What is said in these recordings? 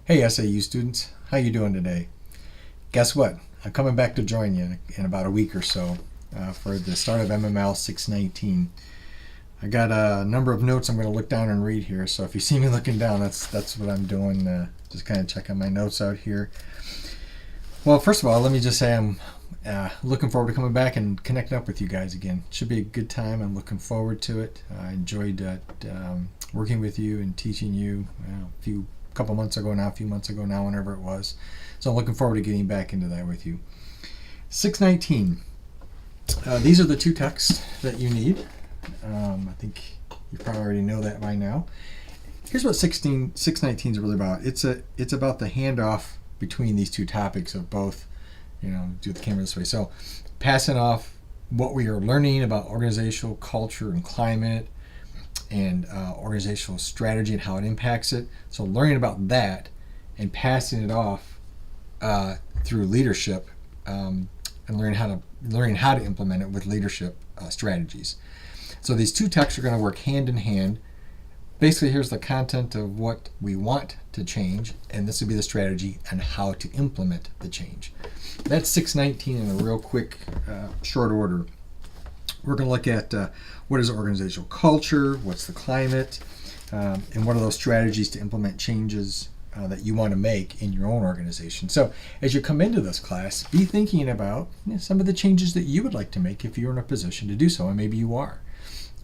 Hey SAU students, how you doing today? Guess what? I'm coming back to join you in about a week or so for the start of MML619. I got a number of notes I'm going to look down and read here, so if you see me looking down, that's what I'm doing. Just kind of checking my notes out here. Well, first of all, let me just say I'm looking forward to coming back and connecting up with you guys again. Should be a good time. I'm looking forward to it. I enjoyed working with you and teaching you a few months ago now, whenever it was. So I'm looking forward to getting back into that with you. 619. These are the two texts that you need. I think you probably already know that by now. Here's what 619 is really about. It's about the handoff between these two topics of both, do the camera this way. So passing off what we are learning about organizational culture and climate and organizational strategy and how it impacts it. So learning about that and passing it off through leadership and learning how to implement it with leadership strategies. So these two texts are going to work hand in hand. Basically, here's the content of what we want to change, and this would be the strategy and how to implement the change. That's 619 in a real quick, short order. We're going to look at what is organizational culture, what's the climate, and what are those strategies to implement changes that you want to make in your own organization. So as you come into this class, be thinking about some of the changes that you would like to make if you're in a position to do so, and maybe you are.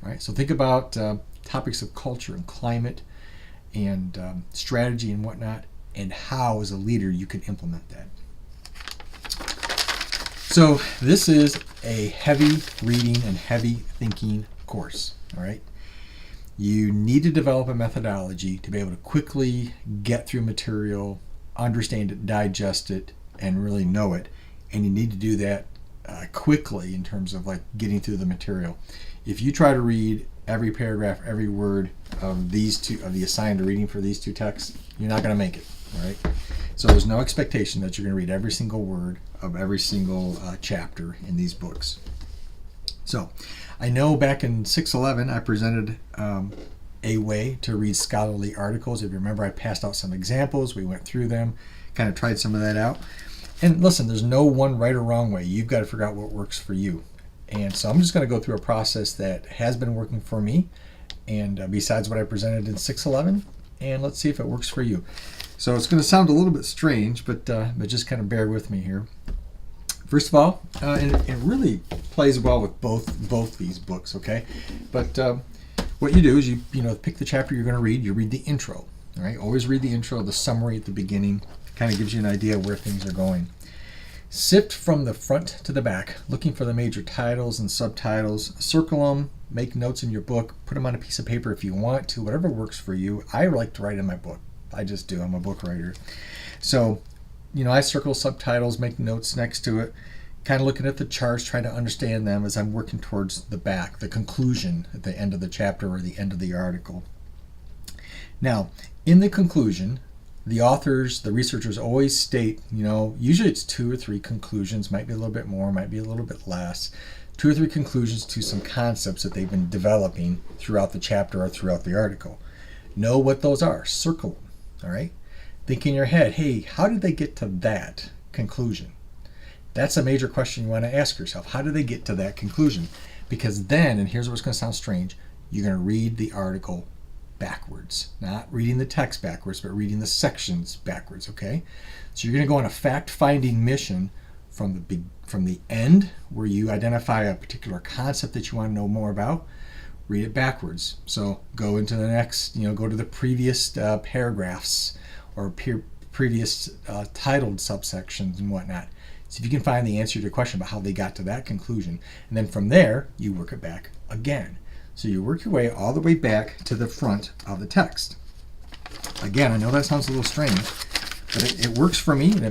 All right, so think about topics of culture and climate and strategy and whatnot, and how as a leader you can implement that. So this is a heavy reading and heavy thinking course, all right? You need to develop a methodology to be able to quickly get through material, understand it, digest it, and really know it. And you need to do that quickly in terms of like getting through the material. If you try to read every paragraph, every word of the assigned reading for these two texts, you're not going to make it, all right? So there's no expectation that you're going to read every single word of every single chapter in these books. So I know back in 611 I presented a way to read scholarly articles. If you remember, I passed out some examples. We went through them, kind of tried some of that out. And listen, there's no one right or wrong way. You've got to figure out what works for you. And so I'm just going to go through a process that has been working for me, and besides what I presented in 611, and let's see if it works for you. So it's going to sound a little bit strange, but just kind of bear with me here. First of all, and it really plays well with both these books, okay? But what you do is you pick the chapter you're going to read. You read the intro, all right? Always read the intro, the summary at the beginning. Kind of gives you an idea where things are going. Sift from the front to the back, looking for the major titles and subtitles. Circle them, make notes in your book, put them on a piece of paper if you want to, whatever works for you. I like to write in my book. I just do. I'm a book writer. So, I circle subtitles, make notes next to it, kind of looking at the charts, trying to understand them as I'm working towards the back, the conclusion at the end of the chapter or the end of the article. Now, in the conclusion, the authors, the researchers always state, usually it's 2 or 3 conclusions, might be a little bit more, might be a little bit less, 2 or 3 conclusions to some concepts that they've been developing throughout the chapter or throughout the article. Know what those are, circle them, all right? Think in your head, hey, how did they get to that conclusion? That's a major question you want to ask yourself. How did they get to that conclusion? Because then, and here's what's going to sound strange, you're going to read the article backwards, not reading the text backwards, but reading the sections backwards, okay? So you're going to go on a fact-finding mission from the end, where you identify a particular concept that you want to know more about, read it backwards. So go into the next, go to the previous paragraphs or previous titled subsections and whatnot. So if you can find the answer to your question about how they got to that conclusion, and then from there, you work it back again. So you work your way all the way back to the front of the text. Again, I know that sounds a little strange, but it works for me, and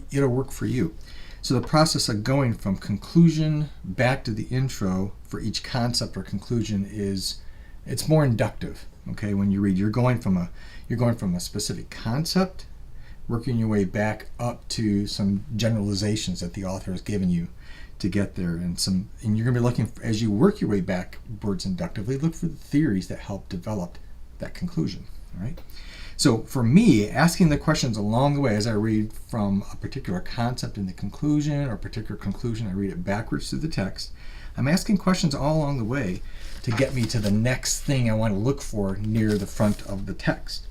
it'll work for you. So the process of going from conclusion back to the intro for each concept or conclusion it's more inductive. Okay, when you read, you're going from a specific concept, working your way back up to some generalizations that the author has given you to get there, and you're going to be looking as you work your way backwards inductively. Look for the theories that help develop that conclusion. All right. So for me, asking the questions along the way as I read from a particular concept in the conclusion or a particular conclusion, I read it backwards through the text. I'm asking questions all along the way to get me to the next thing I want to look for near the front of the text.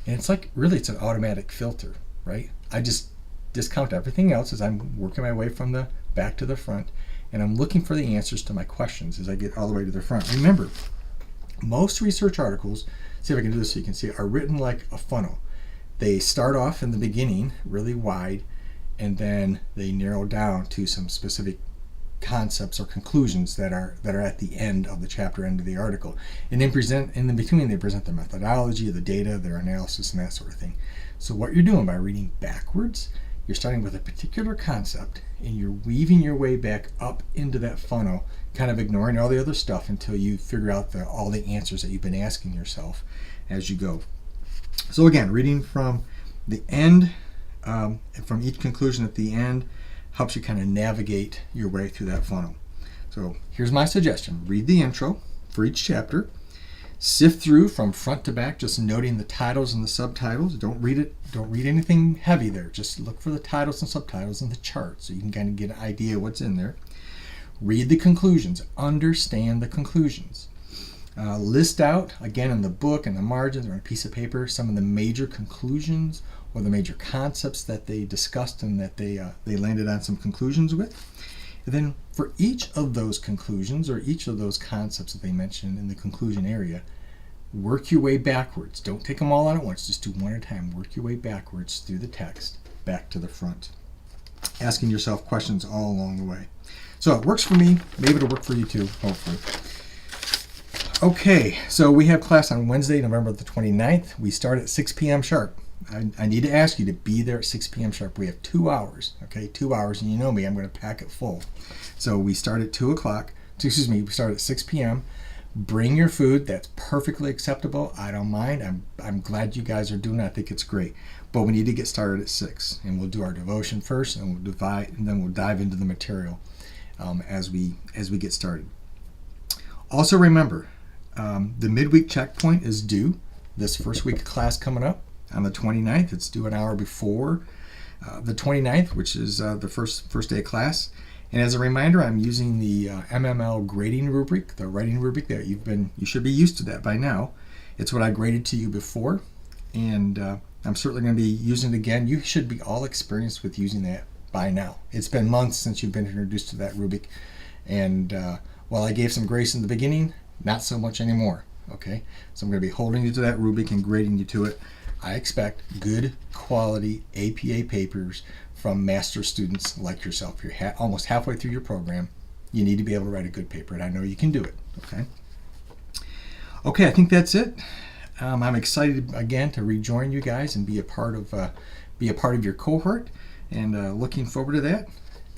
And it's like, really, it's an automatic filter, right? I just discount everything else as I'm working my way from the back to the front, and I'm looking for the answers to my questions as I get all the way to the front. Remember, most research articles, see if I can do this so you can see it, are written like a funnel. They start off in the beginning really wide, and then they narrow down to some specific concepts or conclusions that are at the end of the chapter, end of the article. And then in the between, they present their methodology, the data, their analysis, and that sort of thing. So what you're doing by reading backwards, you're starting with a particular concept and you're weaving your way back up into that funnel, kind of ignoring all the other stuff until you figure out all the answers that you've been asking yourself as you go. So again, reading from the end, from each conclusion at the end, helps you kind of navigate your way through that funnel. So here's my suggestion. Read the intro for each chapter. Sift through from front to back, just noting the titles and the subtitles. Don't read anything heavy there. Just look for the titles and subtitles and the chart so you can kind of get an idea of what's in there. Read the conclusions. Understand the conclusions. List out, again in the book and the margins or on a piece of paper, some of the major conclusions or the major concepts that they discussed and that they landed on some conclusions with. And then for each of those conclusions or each of those concepts that they mentioned in the conclusion area, work your way backwards. Don't take them all out at once. Just do one at a time. Work your way backwards through the text, back to the front. Asking yourself questions all along the way. So it works for me. Maybe it'll work for you too, hopefully. Okay, so we have class on Wednesday, November the 29th. We start at 6 p.m. sharp. I need to ask you to be there at 6 p.m. sharp. We have 2 hours, okay? 2 hours, and you know me, I'm going to pack it full. So we start at we start at 6 p.m. Bring your food. That's perfectly acceptable. I don't mind. I'm glad you guys are doing it. I think it's great. But we need to get started at 6, and we'll do our devotion first, and then we'll dive into the material as we get started. Also remember, the midweek checkpoint is due this first week of class coming up on the 29th. It's due an hour before the 29th, which is the first day of class. And as a reminder, I'm using the MML Grading Rubric, the writing rubric that you should be used to that by now. It's what I graded to you before, and I'm certainly going to be using it again. You should be all experienced with using that by now. It's been months since you've been introduced to that rubric, and while I gave some grace in the beginning, not so much anymore. Okay, so I'm going to be holding you to that rubric and grading you to it. I expect good quality APA papers from master students like yourself. You're almost halfway through your program. You need to be able to write a good paper, and I know you can do it. Okay, I think that's it. I'm excited again to rejoin you guys and be a part of your cohort, and looking forward to that.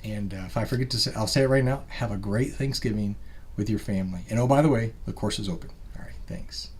And if I forget to say, I'll say it right now. Have a great Thanksgiving with your family. And oh, by the way, the course is open. All right, thanks.